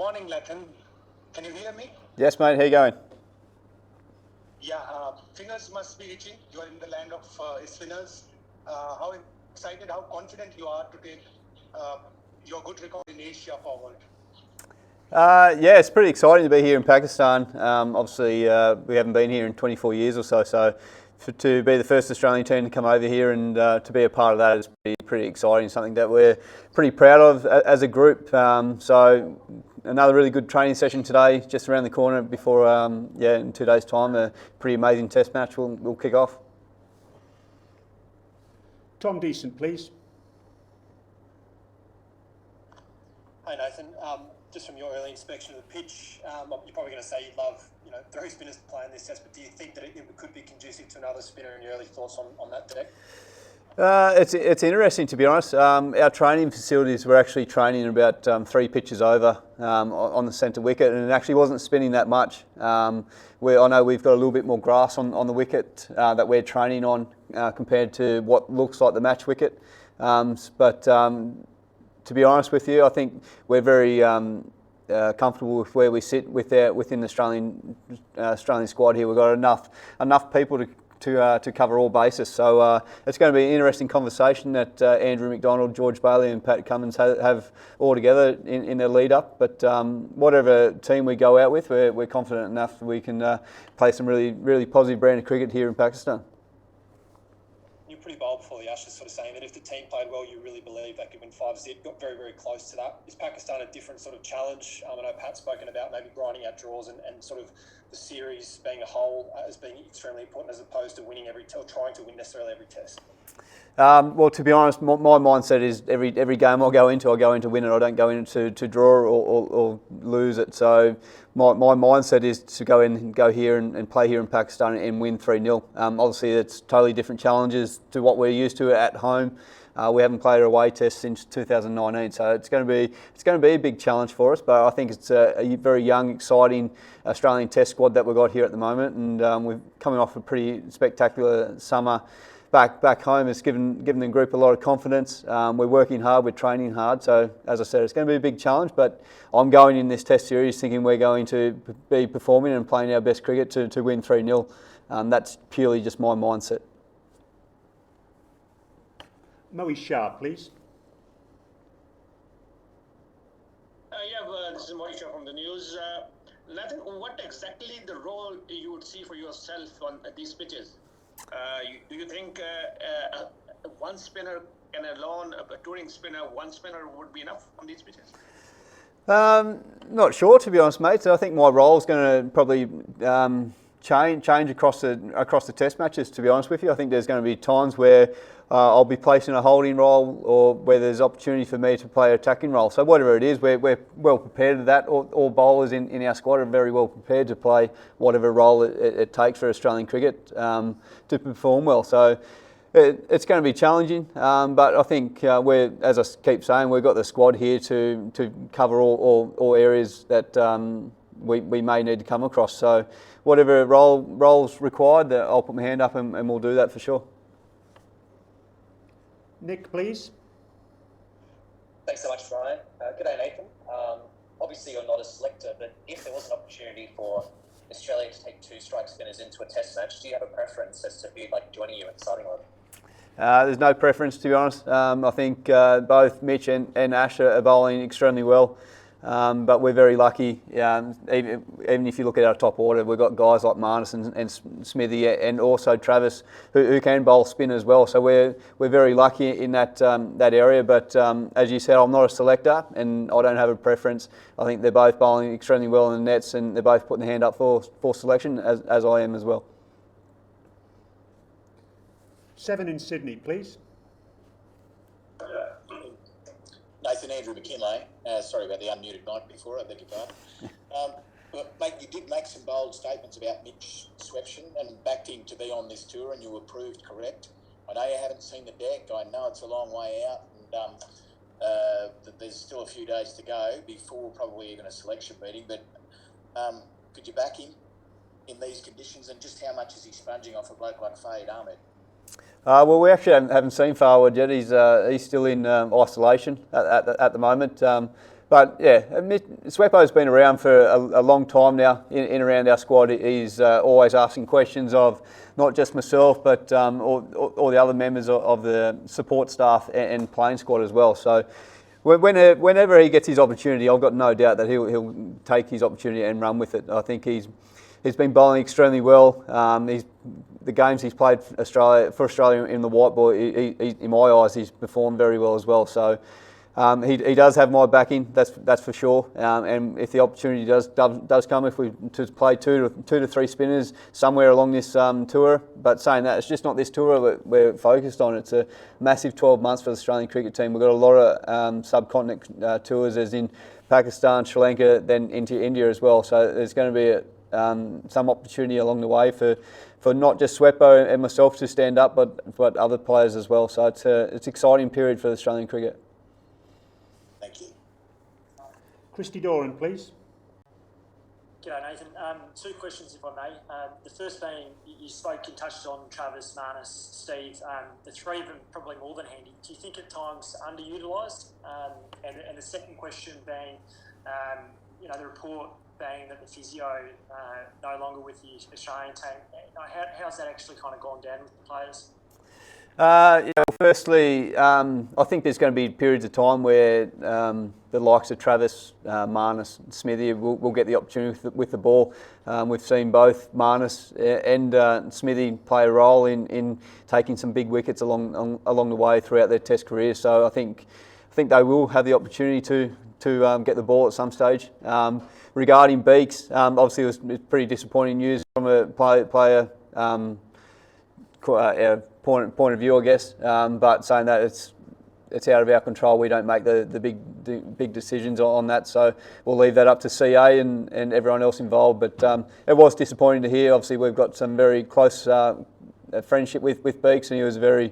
Morning, Latin. Can you hear me? Yes, mate. How you going? Yeah, spinners must be itching. You are in the land of spinners. How excited, how confident you are to take your good record in Asia forward? Yeah, it's pretty exciting to be here in Pakistan. Obviously, we haven't been here in 24 years or so, to be the first Australian team to come over here and to be a part of that is pretty exciting, something that we're pretty proud of as a group. So another really good training session today, just around the corner before, in 2 days' time, a pretty amazing test match will kick off. Tom Decent, please. Hi Nathan, just from your early inspection of the pitch, you're probably going to say you'd love, three spinners to play in this test, but do you think that it could be conducive to another spinner, and your early thoughts on that deck? It's interesting, to be honest. Our training facilities were actually training about 3 pitches over on the centre wicket, and it actually wasn't spinning that much. I know we've got a little bit more grass on the wicket that we're training on compared to what looks like the match wicket. But to be honest with you, I think we're very comfortable with where we sit within the Australian squad here. We've got enough people to cover all bases. So it's going to be an interesting conversation that Andrew McDonald, George Bailey and Pat Cummins have all together in their lead up. But whatever team we go out with, we're confident enough that we can play some really positive brand of cricket here in Pakistan. You're pretty bold before the Ashes, sort of saying that if the team played well, you really believe they could win 5-0. Got very close to that. Is Pakistan a different sort of challenge? I know Pat's spoken about maybe grinding out draws and sort of the series being a whole as being extremely important, as opposed to winning or trying to win necessarily every test. Well, to be honest, my mindset is every game I go into win it. I don't go into to draw or lose it. So my mindset is to go here and play here in Pakistan and win 3-0. Obviously, it's totally different challenges to what we're used to at home. We haven't played an away test since 2019, so it's going to be a big challenge for us. But I think it's a very young, exciting Australian Test squad that we've got here at the moment, and we're coming off a pretty spectacular summer. Back home has given the group a lot of confidence. We're working hard, we're training hard. So as I said, it's going to be a big challenge. But I'm going in this Test series thinking we're going to be performing and playing our best cricket to win 3-0. That's purely just my mindset. Moe Shah, please. This is Moe Shah from the news. Latin, what exactly the role you would see for yourself on these pitches? Do you think one spinner can alone, a touring spinner, one spinner would be enough on these pitches? Not sure, to be honest, mate. So I think my role is going to probably change across the Test matches. To be honest with you, I think there's going to be times where I'll be placed in a holding role, or where there's opportunity for me to play an attacking role. So whatever it is, we're well prepared to that. All bowlers in our squad are very well prepared to play whatever role it takes for Australian cricket to perform well. So it's going to be challenging, but I think as I keep saying, we've got the squad here to cover all areas that we may need to come across. So whatever role's required, I'll put my hand up and we'll do that for sure. Nick, please. Thanks so much, Ryan. G'day, Nathan. Obviously, you're not a selector, but if there was an opportunity for Australia to take 2 strike spinners into a Test match, do you have a preference as to who you'd like joining you in the starting line? There's no preference, to be honest. I think both Mitch and Ash are bowling extremely well. But we're very lucky. Even if you look at our top order, we've got guys like Marnus and Smithy, and also Travis who can bowl spin as well. So we're very lucky in that area. But as you said, I'm not a selector, and I don't have a preference. I think they're both bowling extremely well in the nets, and they're both putting their hand up for selection, as I am as well. 7 in Sydney, please. Nathan, Andrew McKinlay. Sorry about the unmuted mic before, I beg your pardon. Mate, you did make some bold statements about Mitch Swepson and backed him to be on this tour, and you were proved correct. I know you haven't seen the deck. I know it's a long way out, and that there's still a few days to go before probably even a selection meeting. But could you back him in these conditions, and just how much is he sponging off a bloke like Fahid Ahmed? Well, we actually haven't seen Farwood yet. He's still in isolation at the moment. But yeah, Sweppo's been around for a long time now in around our squad. He's always asking questions of not just myself, but all the other members of the support staff and playing squad as well. So whenever he gets his opportunity, I've got no doubt that he'll take his opportunity and run with it. I think he's been bowling extremely well. The games he's played for Australia in the white ball, in my eyes, he's performed very well as well. So he does have my backing, that's for sure. And if the opportunity does come, if we to play two to three spinners somewhere along this tour, but saying that, it's just not this tour we're focused on. It's a massive 12 months for the Australian cricket team. We've got a lot of subcontinent tours, as in Pakistan, Sri Lanka, then into India as well. So there's going to be some opportunity along the way for not just Sweppo and myself to stand up, but other players as well. So it's an exciting period for the Australian cricket. Thank you. Christy Doran, please. G'day, Nathan. Two questions, if I may. The first being, you spoke and touched on Travis, Marnus, Steve. The three of them probably more than handy. Do you think at times underutilised? And the second question being, the report being that the physio no longer with the Australian team. How's that actually kind of gone down with the players? Firstly, I think there's going to be periods of time where the likes of Travis, Marnus, Smithy will get the opportunity with the ball. We've seen both Marnus and Smithy play a role in taking some big wickets along the way throughout their Test careers. So I think they will have the opportunity to get the ball at some stage. Regarding Beaks, obviously it was pretty disappointing news from a player point of view, I guess. But saying that, it's out of our control. We don't make the big decisions on that, so we'll leave that up to CA and everyone else involved. But it was disappointing to hear. Obviously, we've got some very close friendship with Beaks, and he was a very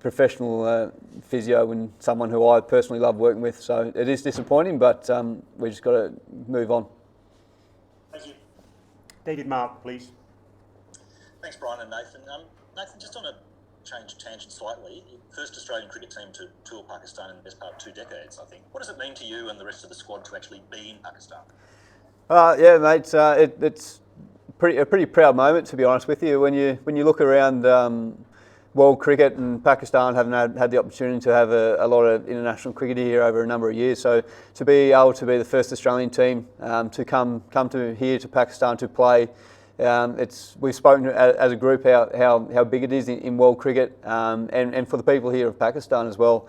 professional physio and someone who I personally love working with. So it is disappointing, but we just got to move on. Thank you. David Mark, please. Thanks, Brian and Nathan. Nathan, just on a change of tangent slightly, first Australian cricket team to tour Pakistan in the best part of 2 decades, I think. What does it mean to you and the rest of the squad to actually be in Pakistan? Yeah, mate. It's a pretty proud moment, to be honest with you. When you look around world cricket, and Pakistan haven't had the opportunity to have a lot of international cricket here over a number of years. So to be able to be the first Australian team to come to here to Pakistan to play. We've spoken as a group how big it is in world cricket, and for the people here of Pakistan as well,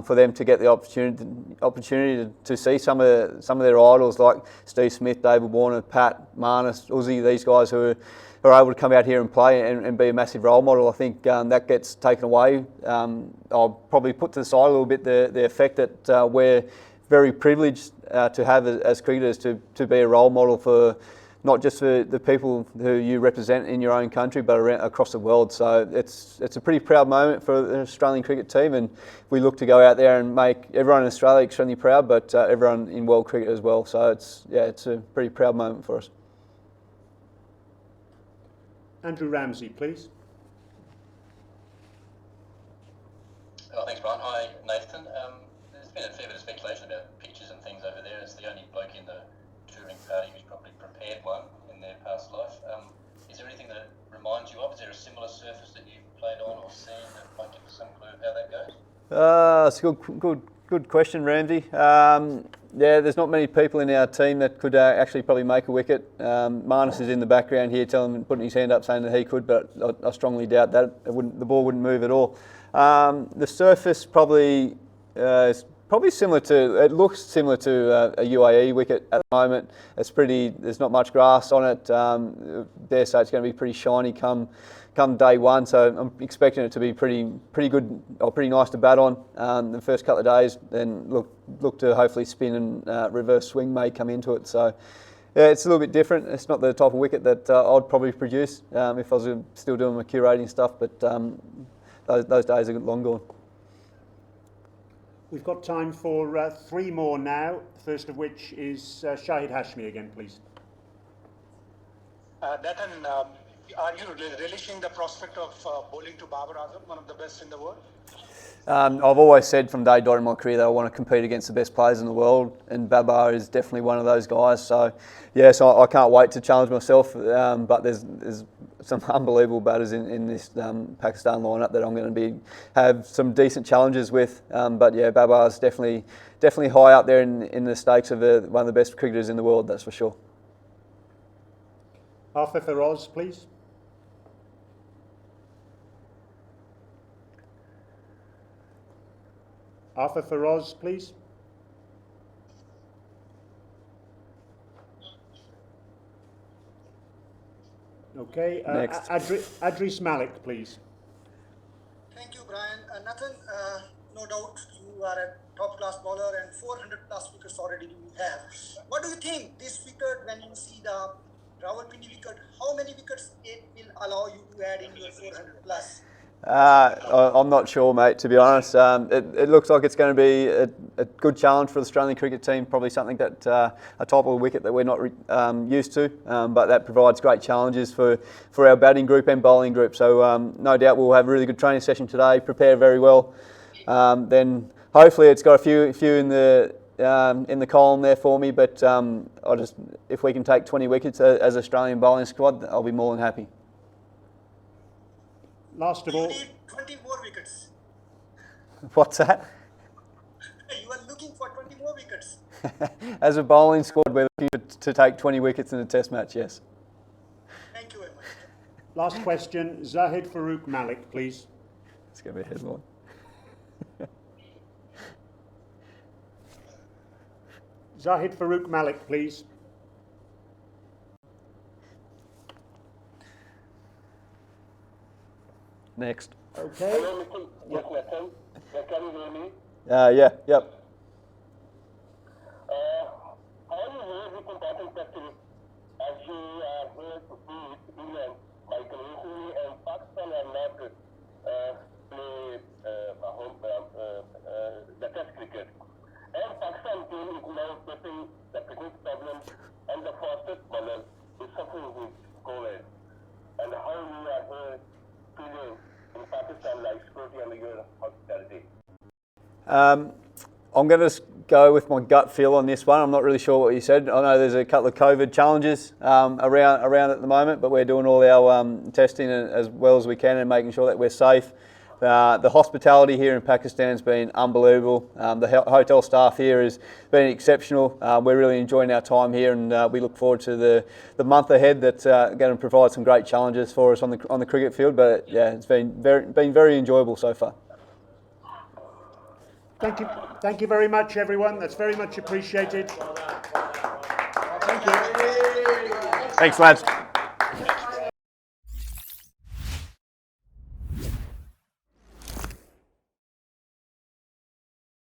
for them to get the opportunity to see some of their idols like Steve Smith, David Warner, Pat, Marnus, Uzi, these guys who are able to come out here and play and be a massive role model. I think that gets taken away. I'll probably put to the side a little bit the effect that we're very privileged to have as cricketers to be a role model for not just for the people who you represent in your own country, but across the world. So it's a pretty proud moment for the Australian cricket team, and we look to go out there and make everyone in Australia extremely proud, but everyone in world cricket as well. So it's a pretty proud moment for us. Andrew Ramsey, please. Thanks, Brian. Hi, Nathan. There's been a fair bit of speculation about pitches and things over there. As the only bloke in the touring party who's probably prepared one in their past life. Is there anything that reminds you of? Is there a similar surface that you've played on or seen that might give us some clue of how that goes? It's a good question, Ramsey. There's not many people in our team that could actually probably make a wicket. Marnus is in the background here, putting his hand up saying that he could, but I strongly doubt that. The ball wouldn't move at all. The surface probably is probably similar to. It looks similar to a UAE wicket at the moment. It's pretty. There's not much grass on it. Dare say it's going to be pretty shiny come day one. So I'm expecting it to be pretty good or pretty nice to bat on the first couple of days. Then look to hopefully spin and reverse swing may come into it. So yeah, it's a little bit different. It's not the type of wicket that I'd probably produce if I was still doing my curating stuff. But those days are long gone. We've got time for 3 more now, first of which is Shahid Hashmi again, please. Nathan, are you relishing the prospect of bowling to Babar Azam, one of the best in the world? I've always said from day dot in my career that I want to compete against the best players in the world, and Babar is definitely one of those guys. So, yes, I can't wait to challenge myself. But there's some unbelievable batters in this Pakistan lineup that I'm going to have some decent challenges with. But yeah, Babar's definitely high up there in the stakes of one of the best cricketers in the world. That's for sure. Arthur Feroz, please. Arthur Feroz, please. Okay. Next. Adris Malik, please. Thank you, Brian. Nathan, no doubt you are a top-class bowler and 400-plus wickets already you have. What do you think this wicket, when you see the Rawalpindi wicket, how many wickets it will allow you to add in your 400-plus? I'm not sure, mate, to be honest. It looks like it's going to be a good challenge for the Australian cricket team, probably something that a type of wicket that we're not used to, but that provides great challenges for our batting group and bowling group. So no doubt we'll have a really good training session today, prepare very well. Then hopefully it's got a few in the column there for me, but if we can take 20 wickets as Australian bowling squad, I'll be more than happy. Last of all, You need 20 more wickets. What's that? You are looking for 20 more wickets. As a bowling squad, we're looking to take 20 wickets in a test match, yes. Thank you very much. last question, Zahid Farooq Malik, please. It's going to be a headline. Zahid Farooq Malik, please. Next. Okay. Hello, Mr. Yes, Nathan. Can you hear me? Yeah, yep. How you hear this important question as you are here to beat England by convincingly and Pakistan are not play the test cricket. And Pakistan team is now facing the fitness problem and the fastest bowler is suffering with COVID. And how you are here feeling in Pakistan like security and your hospitality? I'm going to go with my gut feel on this one. I'm not really sure what you said. I know there's a couple of COVID challenges around at the moment, but we're doing all our testing as well as we can and making sure that we're safe. The hospitality here in Pakistan has been unbelievable. The hotel staff here has been exceptional. We're really enjoying our time here, and we look forward to the month ahead that's going to provide some great challenges for us on the cricket field. But yeah, it's been very enjoyable so far. Thank you very much, everyone. That's very much appreciated. Thank you. Thanks, lads.